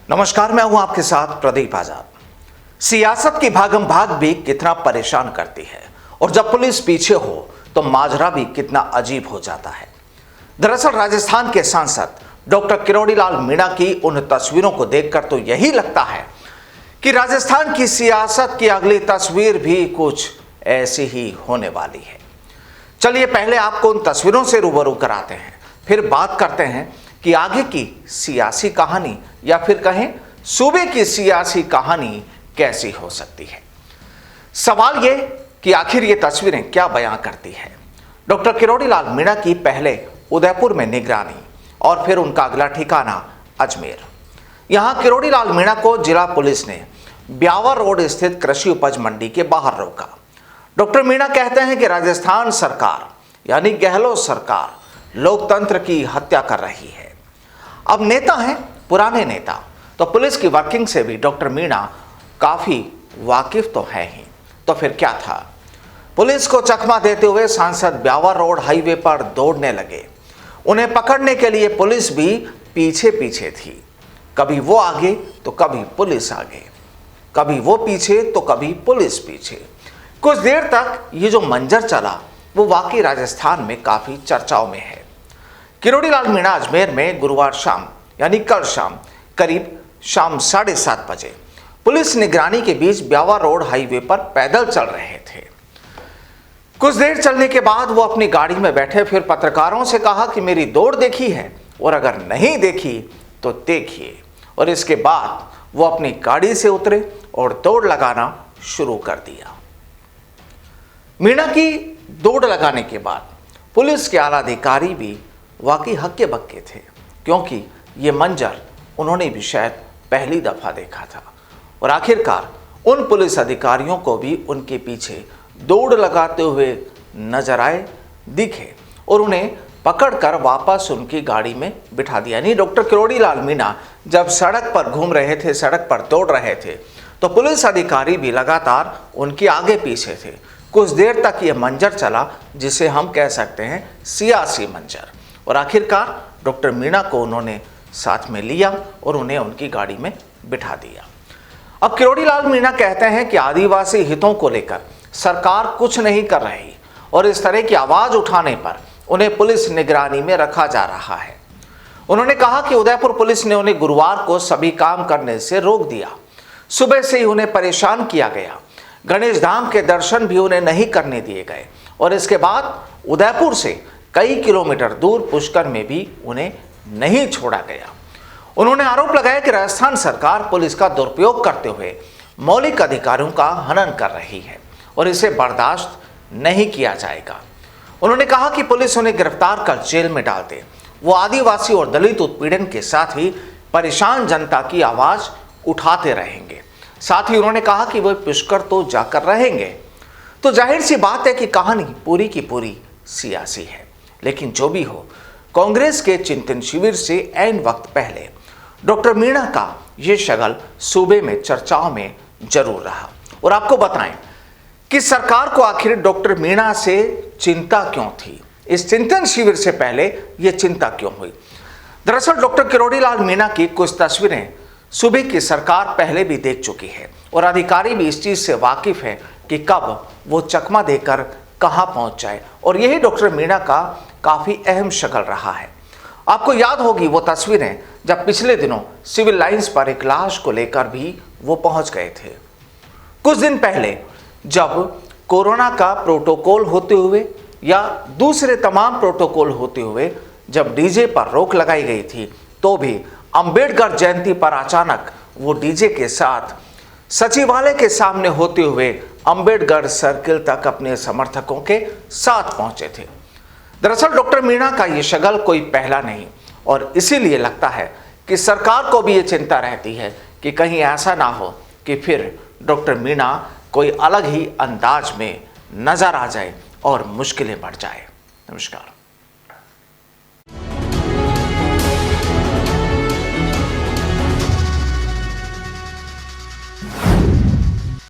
नमस्कार, मैं हूं आपके साथ प्रदीप आजाद। सियासत की भागम भाग भी कितना परेशान करती है और जब पुलिस पीछे हो तो माजरा भी कितना अजीब हो जाता है। दरअसल राजस्थान के सांसद डॉक्टर किरोड़ी लाल मीणा की उन तस्वीरों को देखकर तो यही लगता है कि राजस्थान की सियासत की अगली तस्वीर भी कुछ ऐसी ही होने वाली है। चलिए पहले आपको उन तस्वीरों से रूबरू कराते हैं, फिर बात करते हैं कि आगे की सियासी कहानी या फिर कहें सूबे की सियासी कहानी कैसी हो सकती है। सवाल ये कि आखिर ये तस्वीरें क्या बयां करती है। डॉक्टर किरोड़ी लाल मीणा की पहले उदयपुर में निगरानी और फिर उनका अगला ठिकाना अजमेर। यहां किरोड़ी लाल मीणा को जिला पुलिस ने ब्यावर रोड स्थित कृषि उपज मंडी के बाहर रोका। डॉक्टर मीणा कहते हैं कि राजस्थान सरकार यानी गहलोत सरकार लोकतंत्र की हत्या कर रही है। अब नेता हैं पुराने नेता, तो पुलिस की वर्किंग से भी डॉक्टर मीणा काफी वाकिफ तो है ही, तो फिर क्या था। पुलिस को चकमा देते हुए सांसद ब्यावर रोड हाईवे पर दौड़ने लगे। उन्हें पकड़ने के लिए पुलिस भी पीछे पीछे थी। कभी वो आगे तो कभी पुलिस आगे, कभी वो पीछे तो कभी पुलिस पीछे। कुछ देर तक ये जो मंजर चला वो वाकई राजस्थान में काफी चर्चाओं में है। किरोड़ी लाल मीणा अजमेर में गुरुवार शाम यानी कल शाम करीब शाम 7:30 बजे पुलिस निगरानी के बीच ब्यावर रोड हाईवे पर पैदल चल रहे थे। कुछ देर चलने के बाद वो अपनी गाड़ी में बैठे, फिर पत्रकारों से कहा कि मेरी दौड़ देखी है और अगर नहीं देखी तो देखिए। और इसके बाद वो अपनी गाड़ी से उतरे और दौड़ लगाना शुरू कर दिया। मीणा की दौड़ लगाने के बाद पुलिस के आला अधिकारी भी वाकई हक्के बक्के थे, क्योंकि ये मंजर उन्होंने भी शायद पहली दफा देखा था। और आखिरकार उन पुलिस अधिकारियों को भी उनके पीछे दौड़ लगाते हुए नजर आए, दिखे और उन्हें पकड़कर वापस उनकी गाड़ी में बिठा दिया। यानी डॉक्टर किरोड़ी लाल मीणा जब सड़क पर घूम रहे थे, सड़क पर दौड़ रहे थे, तो पुलिस अधिकारी भी लगातार उनके आगे पीछे थे। कुछ देर तक ये मंजर चला जिसे हम कह सकते हैं सियासी मंजर। और आखिरकार डॉक्टर मीणा को उन्होंने साथ में लिया और उन्हें उनकी गाड़ी में बिठा दिया। अब किरोड़ी लाल मीणा कहते हैं कि आदिवासी हितों को लेकर सरकार कुछ नहीं कर रही और इस तरह की आवाज उठाने पर उन्हें पुलिस निगरानी में रखा जा रहा है। उन्होंने कहा कि उदयपुर पुलिस ने उन्हें गुरुवार को सभी काम करने से रोक दिया। सुबह से ही उन्हें परेशान किया गया। गणेश धाम के दर्शन भी उन्हें नहीं करने दिए गए और इसके बाद उदयपुर से कई किलोमीटर दूर पुष्कर में भी उन्हें नहीं छोड़ा गया। उन्होंने आरोप लगाया कि राजस्थान सरकार पुलिस का दुरुपयोग करते हुए मौलिक अधिकारों का हनन कर रही है और इसे बर्दाश्त नहीं किया जाएगा। उन्होंने कहा कि पुलिस उन्हें गिरफ्तार कर जेल में डाल दे। वो आदिवासी और दलित उत्पीड़न के साथ ही परेशान जनता की आवाज उठाते रहेंगे। साथ ही उन्होंने कहा कि वह पुष्कर तो जाकर रहेंगे। तो जाहिर सी बात है कि कहानी पूरी की पूरी सियासी है। लेकिन जो भी हो, कांग्रेस के चिंतन शिविर से ऐन वक्त पहले डॉक्टर मीणा का ये शगल सूबे में चर्चाओं में जरूर रहा। और आपको बताएं कि सरकार को आखिर डॉक्टर मीणा से चिंता क्यों थी, इस चिंतन शिविर से पहले ये चिंता क्यों हुई। दरअसल डॉक्टर किरोड़ी लाल मीणा की कुछ तस्वीरें सूबे की सरकार पहले भी देख चुकी है और अधिकारी भी इस चीज से वाकिफ है कि कब वो चकमा देकर कहां पहुंच जाए। और यही डॉक्टर मीणा का काफी अहम शक्ल रहा है। आपको याद होगी वो तस्वीरें जब पिछले दिनों सिविल लाइंस पर एक लाश को लेकर भी वो पहुंच गए थे। कुछ दिन पहले जब कोरोना का प्रोटोकॉल होते हुए या दूसरे तमाम प्रोटोकॉल होते हुए जब डीजे पर रोक लगाई गई थी, तो भी अंबेडकर जयंती पर अचानक वो डीजे के साथ सचिवालय के सामने होते हुए अंबेडकर सर्किल तक अपने समर्थकों के साथ पहुंचे थे। दरअसल डॉक्टर मीणा का ये शगल कोई पहला नहीं और इसीलिए लगता है कि सरकार को भी ये चिंता रहती है कि कहीं ऐसा ना हो कि फिर डॉक्टर मीणा कोई अलग ही अंदाज में नजर आ जाए और मुश्किलें बढ़ जाए। नमस्कार।